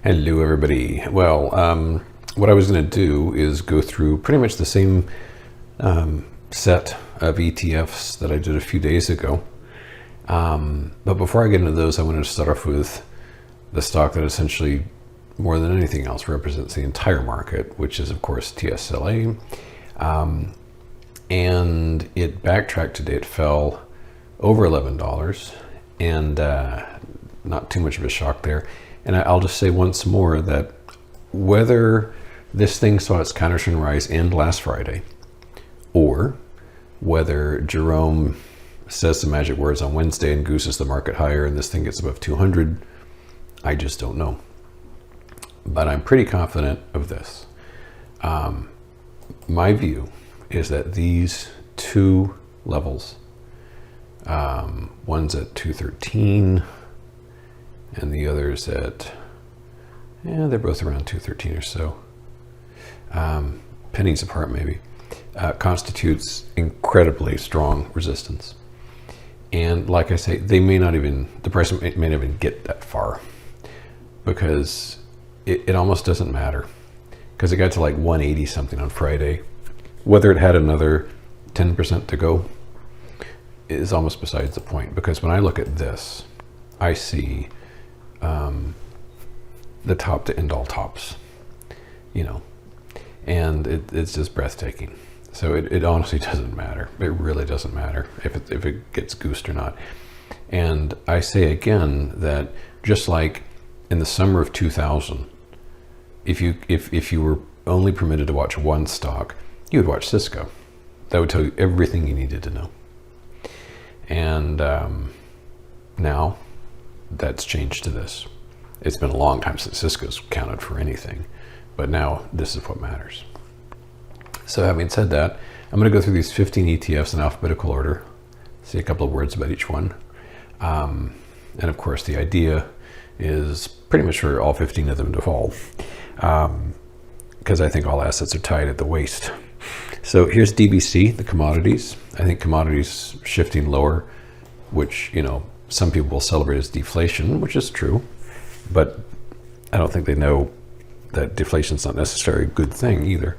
Hello, everybody. Well, what I was going to do is go through pretty much the same set of ETFs that I did a few days ago. But before I get into those, I wanted to start off with the stock that essentially, more than anything else, represents the entire market, which is, of course, TSLA. And it backtracked today. It fell over $11, and not too much of a shock there. And I'll just say once more that whether this thing saw its counter-trend rise end last Friday, or whether Jerome says the magic words on Wednesday and gooses the market higher and this thing gets above 200, I just don't know. But I'm pretty confident of this. My view is that these two levels, one's at 213 and the other's at, they're both around 213 or so, pennies apart maybe, constitutes incredibly strong resistance. And like I say, they may not even, the price may not even get that far, because it almost doesn't matter, because it got to like 180 something on Friday. Whether it had another 10% to go is almost besides the point, because when I look at this, I see the top to end all tops, and it's just breathtaking. So it honestly doesn't matter. It really doesn't matter if it gets goosed or not. And I say again that just like in the summer of 2000, if you were only permitted to watch one stock, you would watch Cisco. That would tell you everything you needed to know. And now that's changed to this. It's been a long time since Cisco's counted for anything, but now this is what matters. So having said that, I'm going to go through these 15 ETFs in alphabetical order, say a couple of words about each one. And of course, the idea is pretty much for all 15 of them to fall, because I think all assets are tied at the waist. So here's DBC, the commodities. I think commodities shifting lower, which, some people will celebrate as deflation, which is true, but I don't think they know that deflation is not necessarily a good thing either.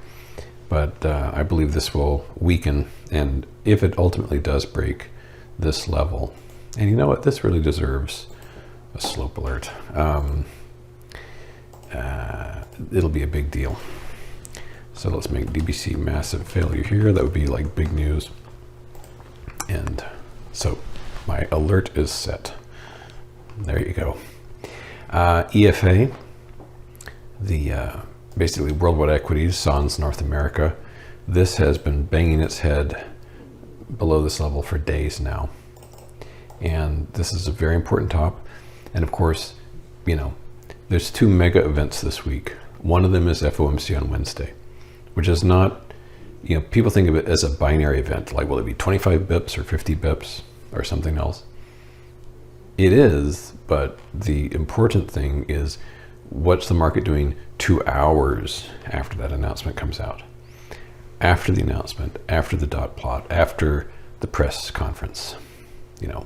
But I believe this will weaken, and if it ultimately does break this level, and you know what, this really deserves a slope alert. It'll be a big deal. So let's make DBC massive failure here. That would be like big news. And so my alert is set. There you go. EFA, the basically worldwide equities, SANS North America. This has been banging its head below this level for days now. And this is a very important top. And of course, there's two mega events this week. One of them is FOMC on Wednesday, which is not, people think of it as a binary event. Like, will it be 25 bips or 50 bips or something else? It is, but the important thing is, what's the market doing 2 hours after that announcement comes out? After the announcement, after the dot plot, after the press conference,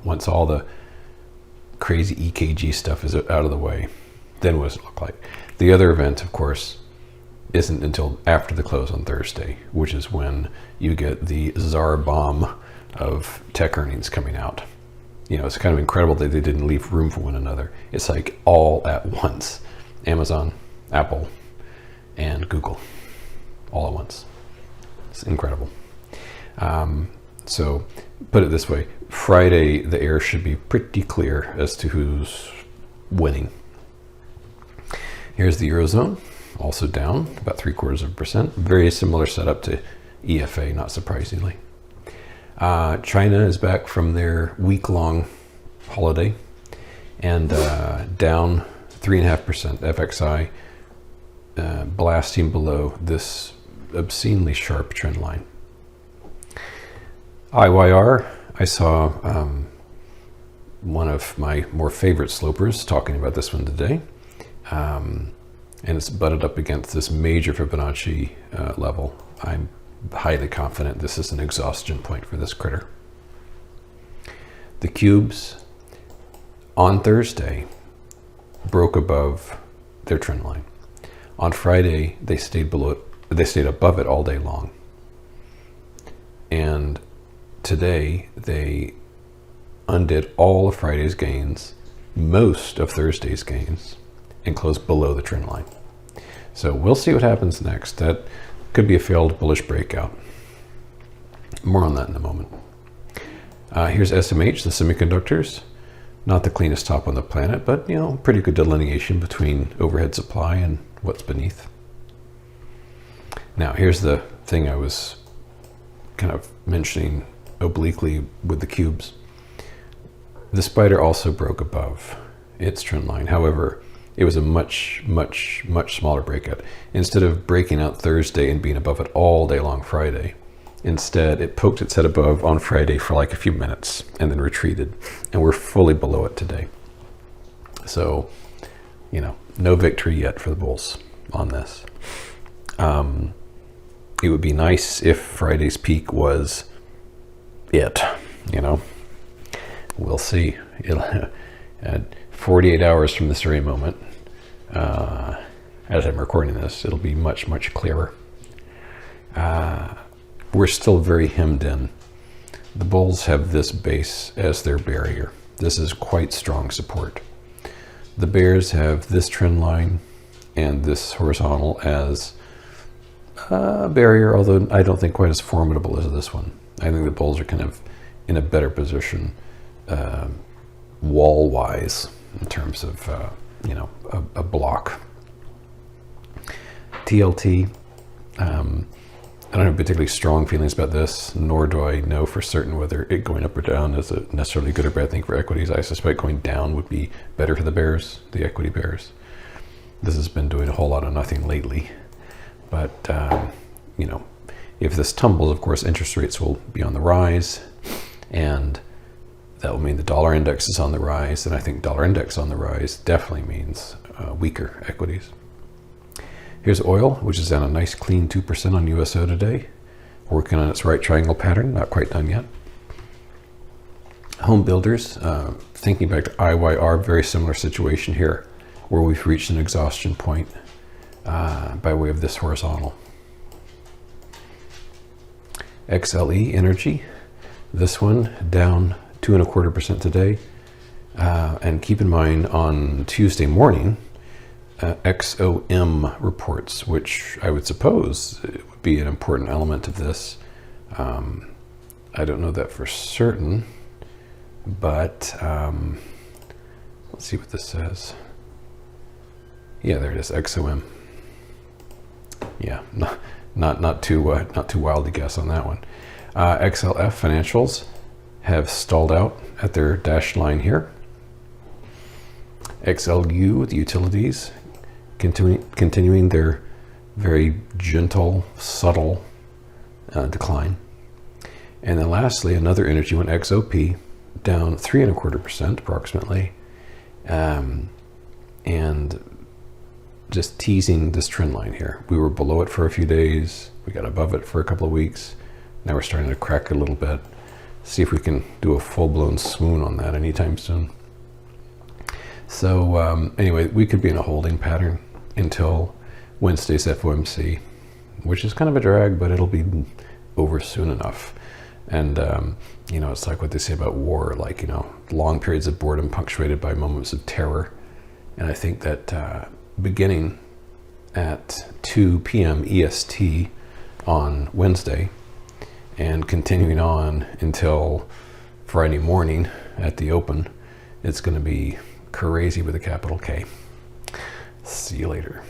once all the crazy EKG stuff is out of the way, then what does it look like? The other event, of course, isn't until after the close on Thursday, which is when you get the czar bomb of tech earnings coming out. It's kind of incredible that they didn't leave room for one another. It's like all at once. Amazon, Apple, and Google, all at once. It's incredible. So put it this way, Friday, the air should be pretty clear as to who's winning. Here's the Eurozone, also down about 0.75%. Very similar setup to EFA, not surprisingly. China is back from their week-long holiday and down 3.5%. FXI blasting below this obscenely sharp trend line. IYR, I saw one of my more favorite slopers talking about this one today. And it's butted up against this major Fibonacci level. I'm highly confident this is an exhaustion point for this critter. The cubes on Thursday broke above their trend line. On Friday, they stayed above it all day long. And today, they undid all of Friday's gains, most of Thursday's gains, and closed below the trend line. So we'll see what happens next. That could be a failed bullish breakout. More on that in a moment. Here's SMH, the semiconductors. Not the cleanest top on the planet, but pretty good delineation between overhead supply and what's beneath. Now, here's the thing I was kind of mentioning obliquely with the cubes. The spider also broke above its trend line. However, it was a much, much, much smaller breakout. Instead of breaking out Thursday and being above it all day long Friday, instead it poked its head above on Friday for like a few minutes and then retreated. And we're fully below it today. So, no victory yet for the bulls on this. It would be nice if Friday's peak was it, We'll see. At 48 hours from this very moment, as I'm recording this, it'll be much, much clearer. We're still very hemmed in. The bulls have this base as their barrier. This is quite strong support. The bears have this trend line and this horizontal as a barrier, although I don't think quite as formidable as this one. I think the bulls are kind of in a better position wall-wise in terms of, a block. TLT, I don't have particularly strong feelings about this, nor do I know for certain whether it going up or down is a necessarily good or bad thing for equities. I suspect going down would be better for the bears, the equity bears. This has been doing a whole lot of nothing lately. But, if this tumbles, of course, interest rates will be on the rise, and that will mean the dollar index is on the rise, and I think dollar index on the rise definitely means weaker equities. Here's oil, which is down a nice clean 2% on USO today, working on its right triangle pattern, not quite done yet. Home builders, thinking back to IYR, very similar situation here, where we've reached an exhaustion point by way of this horizontal. XLE Energy, this one down 2.25% today. And keep in mind, on Tuesday morning, XOM reports, which I would suppose would be an important element of this. I don't know that for certain, but let's see what this says. Yeah, there it is, XOM. Yeah, not too wild to guess on that one. XLF financials have stalled out at their dashed line here. XLU, the utilities, continuing their very gentle, subtle decline. And then lastly, another energy one, XOP, down 3.25% approximately, and just teasing this trend line here. We were below it for a few days. We got above it for a couple of weeks. Now we're starting to crack a little bit. See if we can do a full-blown swoon on that anytime soon. So anyway, we could be in a holding pattern until Wednesday's FOMC, which is kind of a drag, but it'll be over soon enough. And, it's like what they say about war, like, long periods of boredom punctuated by moments of terror. And I think that beginning at 2 p.m. EST on Wednesday and continuing on until Friday morning at the open, it's going to be crazy with a capital K. See you later.